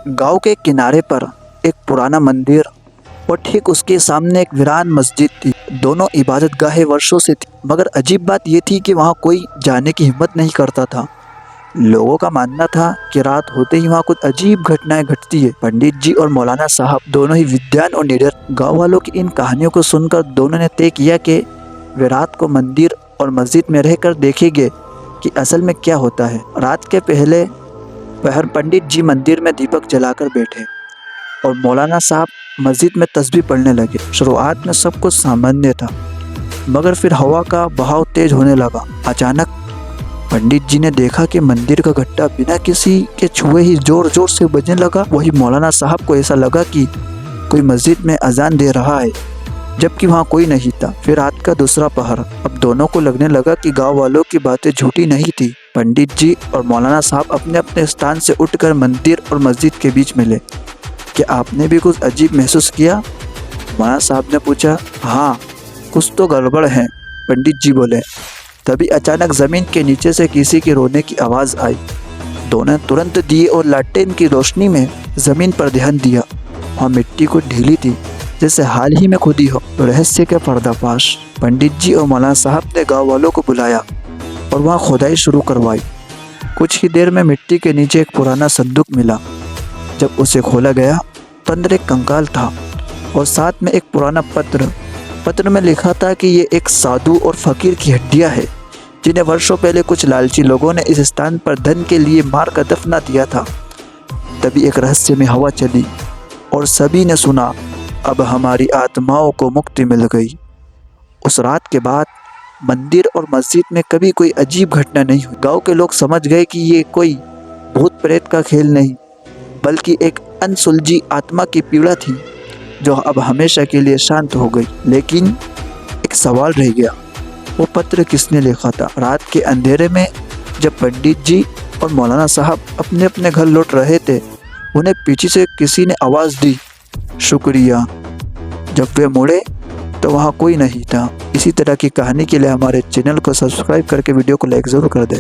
गांव के किनारे पर एक पुराना मंदिर और ठीक उसके सामने एक वीरान मस्जिद थी। दोनों इबादत गाहें वर्षों से थी, मगर अजीब बात यह थी कि वहाँ कोई जाने की हिम्मत नहीं करता था। लोगों का मानना था कि रात होते ही वहाँ कुछ अजीब घटनाएं घटती है। पंडित जी और मौलाना साहब दोनों ही विद्वान और निडर। गाँव वालों की इन कहानियों को सुनकर दोनों ने तय किया कि वे रात को मंदिर और मस्जिद में रहकर देखेंगे कि असल में क्या होता है। रात के पहले पहर पंडित जी मंदिर में दीपक जलाकर बैठे और मौलाना साहब मस्जिद में तस्बीह पढ़ने लगे। शुरुआत में सब कुछ सामान्य था, मगर फिर हवा का बहाव तेज होने लगा। अचानक पंडित जी ने देखा कि मंदिर का घंटा बिना किसी के छुए ही जोर जोर से बजने लगा। वही मौलाना साहब को ऐसा लगा कि कोई मस्जिद में अजान दे रहा है, जबकि वहाँ कोई नहीं था। फिर रात का दूसरा पहर। अब दोनों को लगने लगा कि गांव वालों की बातें झूठी नहीं थी। पंडित जी और मौलाना साहब अपने अपने स्थान से उठकर मंदिर और मस्जिद के बीच मिले। क्या आपने भी कुछ अजीब महसूस किया? मौलाना साहब ने पूछा। हाँ, कुछ तो गड़बड़ है, पंडित जी बोले। तभी अचानक जमीन के नीचे से किसी के रोने की आवाज़ आई। दोनों तुरंत दिए और लालटेन की रोशनी में जमीन पर ध्यान दिया। वहाँ मिट्टी को ढीली थी, जैसे हाल ही में खुदी हो। रहस्य का पर्दाफाश। पंडित जी और मौलाना साहब ने गांव वालों को बुलाया और वहाँ खुदाई शुरू करवाई। कुछ ही देर में मिट्टी के नीचे एक पुराना संदूक मिला। जब उसे खोला गया तो अंदर एक कंकाल था और साथ में एक पुराना पत्र में लिखा था कि ये एक साधु और फकीर की हड्डियाँ है, जिन्हें वर्षों पहले कुछ लालची लोगों ने इस स्थान पर धन के लिए मार कर दफना दिया था। तभी एक रहस्य में हवा चली और सभी ने सुना, अब हमारी आत्माओं को मुक्ति मिल गई। उस रात के बाद मंदिर और मस्जिद में कभी कोई अजीब घटना नहीं हुई। गांव के लोग समझ गए कि ये कोई भूत प्रेत का खेल नहीं, बल्कि एक अनसुलझी आत्मा की पीड़ा थी, जो अब हमेशा के लिए शांत हो गई। लेकिन एक सवाल रह गया, वो पत्र किसने लिखा था? रात के अंधेरे में जब पंडित जी और मौलाना साहब अपने अपने घर लौट रहे थे, उन्हें पीछे से किसी ने आवाज़ दी, शुक्रिया। जब वे मुड़े तो वहाँ कोई नहीं था। इसी तरह की कहानी के लिए हमारे चैनल को सब्सक्राइब करके वीडियो को लाइक ज़रूर कर दें।